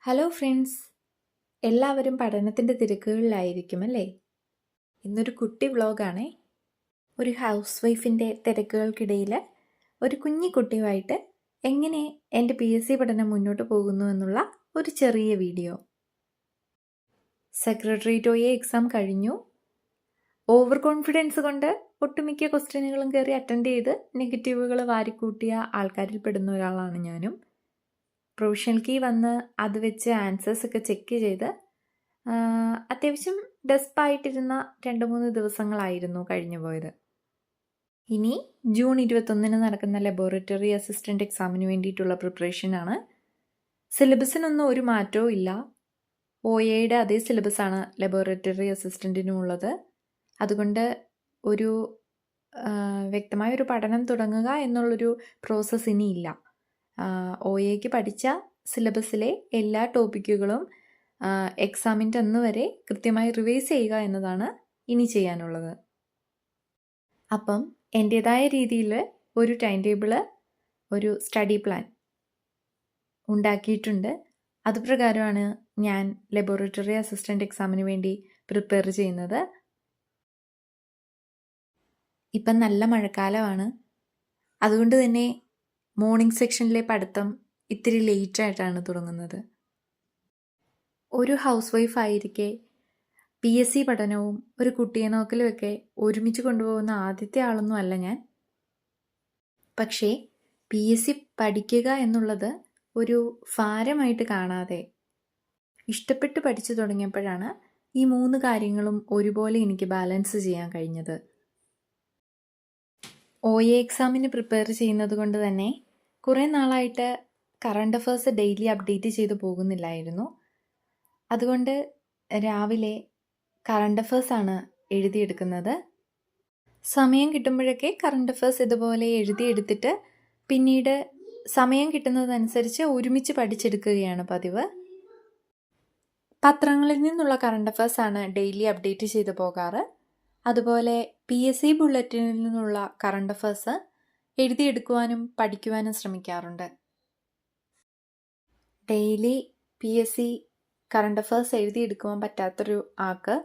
Hello friends, എല്ലാവരും പഠനത്തിൻ്റെ തിരക്കുകളിലായിരിക്കും അല്ലേ? ഇന്നൊരു കുട്ടി വ്ളോഗാണേ. ഒരു ഹൗസ് വൈഫിൻ്റെ തിരക്കുകൾക്കിടയിൽ ഒരു കുഞ്ഞി കുട്ടിയുമായിട്ട് എങ്ങനെ എൻ്റെ PSC പഠനം മുന്നോട്ട് പോകുന്നു എന്നുള്ള ഒരു ചെറിയ വീഡിയോ. സെക്രട്ടേറിയറ്റ് OA എക്സാം കഴിഞ്ഞു. ഓവർ കോൺഫിഡൻസ് കൊണ്ട് ഒട്ടുമിക്ക ക്വസ്റ്റ്യനുകളും കയറി അറ്റൻഡ് ചെയ്ത് നെഗറ്റീവുകൾ വാരിക്കൂട്ടിയ ആൾക്കാരിൽ പെടുന്ന ഒരാളാണ് ഞാനും. പ്രൊവിഷണൽ കീ വന്ന് അത് വെച്ച് ആൻസേഴ്സ് ഒക്കെ ചെക്ക് ചെയ്ത് അത്യാവശ്യം ഡെസ്പായിട്ടിരുന്ന 2-3 ദിവസങ്ങളായിരുന്നു കഴിഞ്ഞു പോയത്. ഇനി ജൂൺ 21 നടക്കുന്ന ലബോറട്ടറി അസിസ്റ്റൻ്റ് എക്സാമിന് വേണ്ടിയിട്ടുള്ള പ്രിപ്പറേഷനാണ്. സിലബസിനൊന്നും ഒരു മാറ്റവും ഇല്ല. OAയുടെ അതേ സിലബസാണ് ലബോറട്ടറി അസിസ്റ്റൻറ്റിനും ഉള്ളത്. അതുകൊണ്ട് ഒരു വ്യക്തമായൊരു പഠനം തുടങ്ങുക എന്നുള്ളൊരു പ്രോസസ്സ് ഇനിയില്ല. OAയ്ക്ക് പഠിച്ച സിലബസിലെ എല്ലാ ടോപ്പിക്കുകളും എക്സാമിൻ്റെ അന്ന് വരെ കൃത്യമായി റിവൈസ് ചെയ്യുക എന്നതാണ് ഇനി ചെയ്യാനുള്ളത്. അപ്പം എൻ്റേതായ രീതിയിൽ ഒരു ടൈം ടേബിള്, ഒരു സ്റ്റഡി പ്ലാൻ ഉണ്ടാക്കിയിട്ടുണ്ട്. അതുപ്രകാരമാണ് ഞാൻ ലബോറട്ടറി അസിസ്റ്റൻ്റ് എക്സാമിന് വേണ്ടി പ്രിപ്പയർ ചെയ്യുന്നത്. ഇപ്പം നല്ല മഴക്കാലമാണ്. അതുകൊണ്ട് തന്നെ മോർണിംഗ് സെക്ഷനിലെ പഠിത്തം ഇത്തിരി ലേറ്റായിട്ടാണ് തുടങ്ങുന്നത്. ഒരു ഹൗസ് വൈഫായിരിക്കെ PSC പഠനവും ഒരു കുട്ടിയെ നോക്കലുമൊക്കെ ഒരുമിച്ച് കൊണ്ടുപോകുന്ന ആദ്യത്തെ ആളൊന്നും അല്ല ഞാൻ. പക്ഷേ PSC പഠിക്കുക എന്നുള്ളത് ഒരു ഭാരമായിട്ട് കാണാതെ ഇഷ്ടപ്പെട്ട് പഠിച്ചു തുടങ്ങിയപ്പോഴാണ് ഈ 3 കാര്യങ്ങളും ഒരുപോലെ എനിക്ക് ബാലൻസ് ചെയ്യാൻ കഴിഞ്ഞത്. OA എക്സാമിന് പ്രിപ്പയർ ചെയ്യുന്നത് കൊണ്ട് തന്നെ കുറേ നാളായിട്ട് കറണ്ട് അഫേഴ്സ് ഡെയിലി അപ്ഡേറ്റ് ചെയ്ത് പോകുന്നില്ലായിരുന്നു. അതുകൊണ്ട് രാവിലെ കറണ്ട് അഫേഴ്സാണ് എഴുതിയെടുക്കുന്നത്. സമയം കിട്ടുമ്പോഴൊക്കെ കറണ്ട് അഫേഴ്സ് ഇതുപോലെ എഴുതിയെടുത്തിട്ട് പിന്നീട് സമയം കിട്ടുന്നതനുസരിച്ച് ഒരുമിച്ച് പഠിച്ചെടുക്കുകയാണ് പതിവ്. പത്രങ്ങളിൽ നിന്നുള്ള കറണ്ട് അഫേഴ്സാണ് ഡെയിലി അപ്ഡേറ്റ് ചെയ്ത് പോകാറ്. അതുപോലെ PSC ബുള്ളറ്റിനിൽ നിന്നുള്ള കറണ്ട് അഫേഴ്സ് എഴുതിയെടുക്കുവാനും പഠിക്കുവാനും ശ്രമിക്കാറുണ്ട്. ഡെയിലി PSC കറണ്ട് അഫേഴ്സ് എഴുതിയെടുക്കുവാൻ പറ്റാത്തൊരു ആൾക്ക്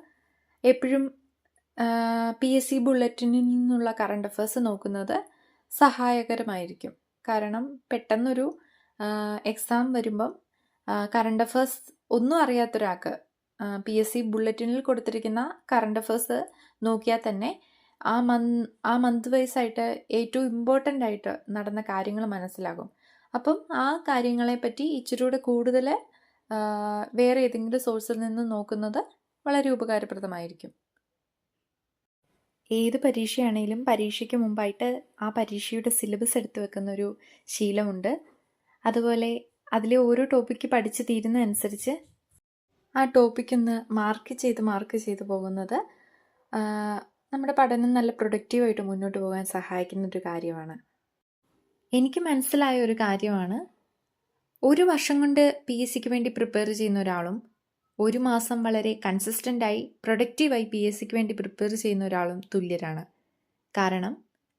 എപ്പോഴും PSC ബുള്ളറ്റിനിൽ നിന്നുള്ള കറണ്ട് അഫേഴ്സ് നോക്കുന്നത് സഹായകരമായിരിക്കും. കാരണം പെട്ടെന്നൊരു എക്സാം വരുമ്പം കറണ്ട് അഫേഴ്സ് ഒന്നും അറിയാത്തൊരാൾക്ക് PSC ബുള്ളറ്റിനിൽ കൊടുത്തിരിക്കുന്ന കറണ്ട് അഫേഴ്സ് നോക്കിയാൽ തന്നെ ആ മന്ത് വൈസായിട്ട് ഏറ്റവും ഇമ്പോർട്ടൻ്റ് ആയിട്ട് നടന്ന കാര്യങ്ങൾ മനസ്സിലാകും. അപ്പം ആ കാര്യങ്ങളെപ്പറ്റി ഇച്ചിരൂടെ കൂടുതൽ വേറെ ഏതെങ്കിലും സോഴ്സിൽ നിന്ന് നോക്കുന്നത് വളരെ ഉപകാരപ്രദമായിരിക്കും. ഏത് പരീക്ഷയാണെങ്കിലും പരീക്ഷയ്ക്ക് മുമ്പായിട്ട് ആ പരീക്ഷയുടെ സിലബസ് എടുത്തു വെക്കുന്നൊരു ശീലമുണ്ട്. അതുപോലെ അതിലെ ഓരോ ടോപ്പിക്ക് പഠിച്ച് തീരുന്നതനുസരിച്ച് ആ ടോപ്പിക്കൊന്ന് മാർക്ക് ചെയ്ത് പോകുന്നത് നമ്മുടെ പഠനം നല്ല പ്രൊഡക്റ്റീവായിട്ട് മുന്നോട്ട് പോകാൻ സഹായിക്കുന്നൊരു കാര്യമാണ്. എനിക്ക് മനസ്സിലായ ഒരു കാര്യമാണ്, ഒരു വർഷം കൊണ്ട് PSCക്ക് വേണ്ടി പ്രിപ്പയർ ചെയ്യുന്ന ഒരാളും 1 മാസം വളരെ കൺസിസ്റ്റൻ്റായി പ്രൊഡക്റ്റീവായി PSCക്ക് വേണ്ടി പ്രിപ്പയർ ചെയ്യുന്ന ഒരാളും തുല്യരാണ്. കാരണം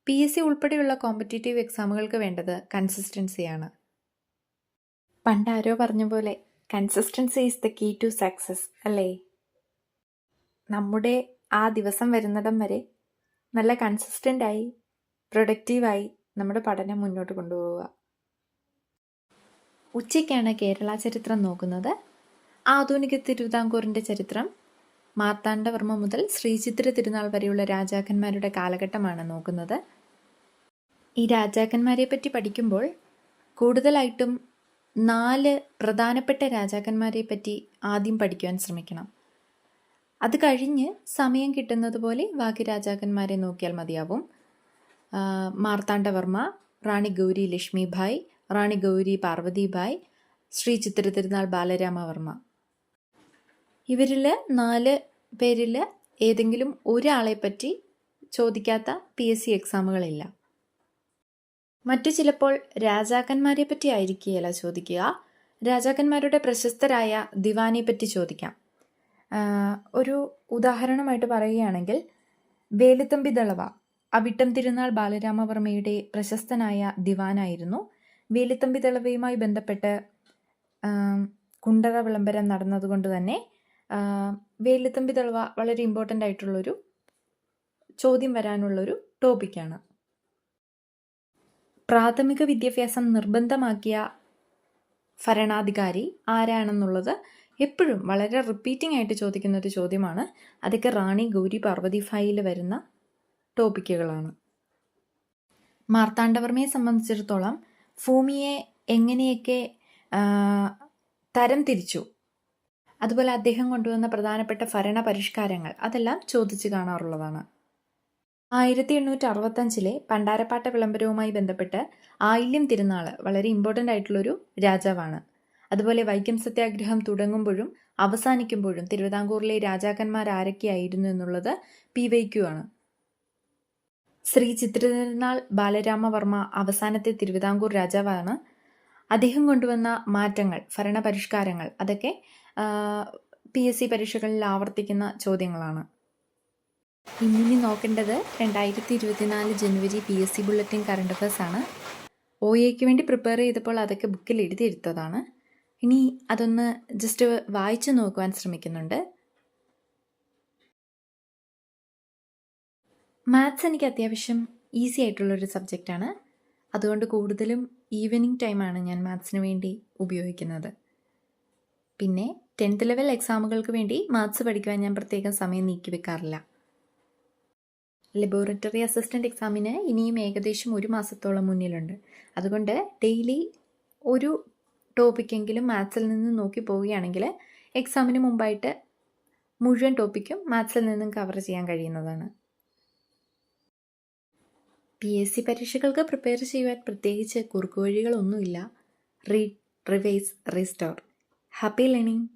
PSC ഉൾപ്പെടെയുള്ള കോമ്പറ്റേറ്റീവ് എക്സാമുകൾക്ക് വേണ്ടത് കൺസിസ്റ്റൻസിയാണ്. പണ്ടാരോ പറഞ്ഞ പോലെ consistency is the key to success അല്ലേ? നമ്മുടെ ആ ദിവസം വരുന്നിടം വരെ നല്ല കൺസിസ്റ്റൻ്റായി പ്രൊഡക്റ്റീവായി നമ്മുടെ പഠനം മുന്നോട്ട് കൊണ്ടുപോവുക. ഉച്ചയ്ക്കാണ് കേരള ചരിത്രം നോക്കുന്നത്. ആധുനിക തിരുവിതാംകൂറിൻ്റെ ചരിത്രം മാർത്താണ്ഡവർമ്മ മുതൽ ശ്രീചിത്തിര തിരുനാൾ വരെയുള്ള രാജാക്കന്മാരുടെ കാലഘട്ടമാണ് നോക്കുന്നത്. ഈ രാജാക്കന്മാരെ പറ്റി പഠിക്കുമ്പോൾ കൂടുതലായിട്ടും 4 പ്രധാനപ്പെട്ട രാജാക്കന്മാരെ പറ്റി ആദ്യം പഠിക്കുവാൻ ശ്രമിക്കണം. അത് കഴിഞ്ഞ് സമയം കിട്ടുന്നത് പോലെ ബാക്കി രാജാക്കന്മാരെ നോക്കിയാൽ മതിയാവും. മാർത്താണ്ഡവർമ്മ, റാണി ഗൗരി ലക്ഷ്മിഭായ്, റാണി ഗൗരി പാർവതിഭായ്, ശ്രീ ചിത്തിര തിരുനാൾ ബാലരാമവർമ്മ. ഇവരിൽ 4 പേരിൽ ഏതെങ്കിലും ഒരാളെപ്പറ്റി ചോദിക്കാത്ത PSC എക്സാമുകളില്ല. മറ്റു ചിലപ്പോൾ രാജാക്കന്മാരെ പറ്റി ആയിരിക്കുകയല്ല ചോദിക്കുക, രാജാക്കന്മാരുടെ പ്രശസ്തരായ ദിവാനെ പറ്റി ചോദിക്കാം. ഒരു ഉദാഹരണമായിട്ട് പറയുകയാണെങ്കിൽ വേലുത്തമ്പി ദളവ അവിട്ടം തിരുനാൾ ബാലരാമവർമ്മയുടെ പ്രശസ്തനായ ദിവാനായിരുന്നു. വേലുത്തമ്പി ദളവയുമായി ബന്ധപ്പെട്ട് കുണ്ടറ വിളംബരം നടന്നതുകൊണ്ട് തന്നെ വേലുത്തമ്പി ദളവ വളരെ ഇമ്പോർട്ടൻ്റ് ആയിട്ടുള്ളൊരു ചോദ്യം വരാനുള്ളൊരു ടോപ്പിക്കാണ്. പ്രാഥമിക വിദ്യാഭ്യാസം നിർബന്ധമാക്കിയ ഭരണാധികാരി ആരാണെന്നുള്ളത് എപ്പോഴും വളരെ റിപ്പീറ്റിംഗ് ആയിട്ട് ചോദിക്കുന്ന ഒരു ചോദ്യമാണ്. അതൊക്കെ റാണി ഗൗരി പാർവതിഭായിൽ വരുന്ന ടോപ്പിക്കുകളാണ്. മാർത്താണ്ഡവർമ്മയെ സംബന്ധിച്ചിടത്തോളം ഭൂമിയെ എങ്ങനെയൊക്കെ തരം തിരിച്ചു, അതുപോലെ അദ്ദേഹം കൊണ്ടുവന്ന പ്രധാനപ്പെട്ട ഭരണ പരിഷ്കാരങ്ങൾ അതെല്ലാം ചോദിച്ചു കാണാറുള്ളതാണ്. 1865 പണ്ടാരപ്പാട്ട വിളംബരവുമായി ബന്ധപ്പെട്ട് ആയില്യം തിരുനാൾ വളരെ ഇമ്പോർട്ടൻ്റ് ആയിട്ടുള്ളൊരു രാജാവാണ്. അതുപോലെ വൈക്കം സത്യാഗ്രഹം തുടങ്ങുമ്പോഴും അവസാനിക്കുമ്പോഴും തിരുവിതാംകൂറിലെ രാജാക്കന്മാർ ആരൊക്കെയായിരുന്നു എന്നുള്ളത് PYQ ആണ്. ശ്രീ ചിത്രതിരുനാൾ ബാലരാമവർമ്മ അവസാനത്തെ തിരുവിതാംകൂർ രാജാവാണ്. അദ്ദേഹം കൊണ്ടുവന്ന മാറ്റങ്ങൾ, ഭരണപരിഷ്കാരങ്ങൾ അതൊക്കെ PSC പരീക്ഷകളിൽ ആവർത്തിക്കുന്ന ചോദ്യങ്ങളാണ്. ഇനി നോക്കേണ്ടത് 2024 ജനുവരി PSC ബുള്ളറ്റിൻ കറണ്ട് അഫയേഴ്സ് ആണ്. OAക്ക് വേണ്ടി പ്രിപ്പയർ ചെയ്തപ്പോൾ അതൊക്കെ ബുക്കിൽ എഴുതിയെടുത്തതാണ്. ഇനി അതൊന്ന് ജസ്റ്റ് വായിച്ചു നോക്കുവാൻ ശ്രമിക്കുന്നുണ്ട്. മാത്സ് എനിക്ക് അത്യാവശ്യം ഈസി ആയിട്ടുള്ളൊരു സബ്ജക്റ്റാണ്. അതുകൊണ്ട് കൂടുതലും ഈവനിങ് ടൈമാണ് ഞാൻ മാത്സിന് വേണ്ടി ഉപയോഗിക്കുന്നത്. പിന്നെ 10th ലെവൽ എക്സാമുകൾക്ക് വേണ്ടി മാത്സ് പഠിക്കുവാൻ ഞാൻ പ്രത്യേകം സമയം നീക്കി വെക്കാറില്ല. ലബോറട്ടറി അസിസ്റ്റൻ്റ് എക്സാമിന് ഇനിയും ഏകദേശം 1 മാസത്തോളം മുന്നിലുണ്ട്. അതുകൊണ്ട് ഡെയിലി ഒരു ടോപ്പിക്കെങ്കിലും മാത്സിൽ നിന്ന് നോക്കി പോവുകയാണെങ്കിൽ എക്സാമിന് മുമ്പായിട്ട് മുഴുവൻ ടോപ്പിക്കും മാത്സിൽ നിന്നും കവർ ചെയ്യാൻ കഴിയുന്നതാണ്. PSC പരീക്ഷകൾക്ക് പ്രിപ്പയർ ചെയ്യുവാൻ പ്രത്യേകിച്ച് കുറുക്കുവഴികളൊന്നുമില്ല. Read, revise, restore. Happy learning.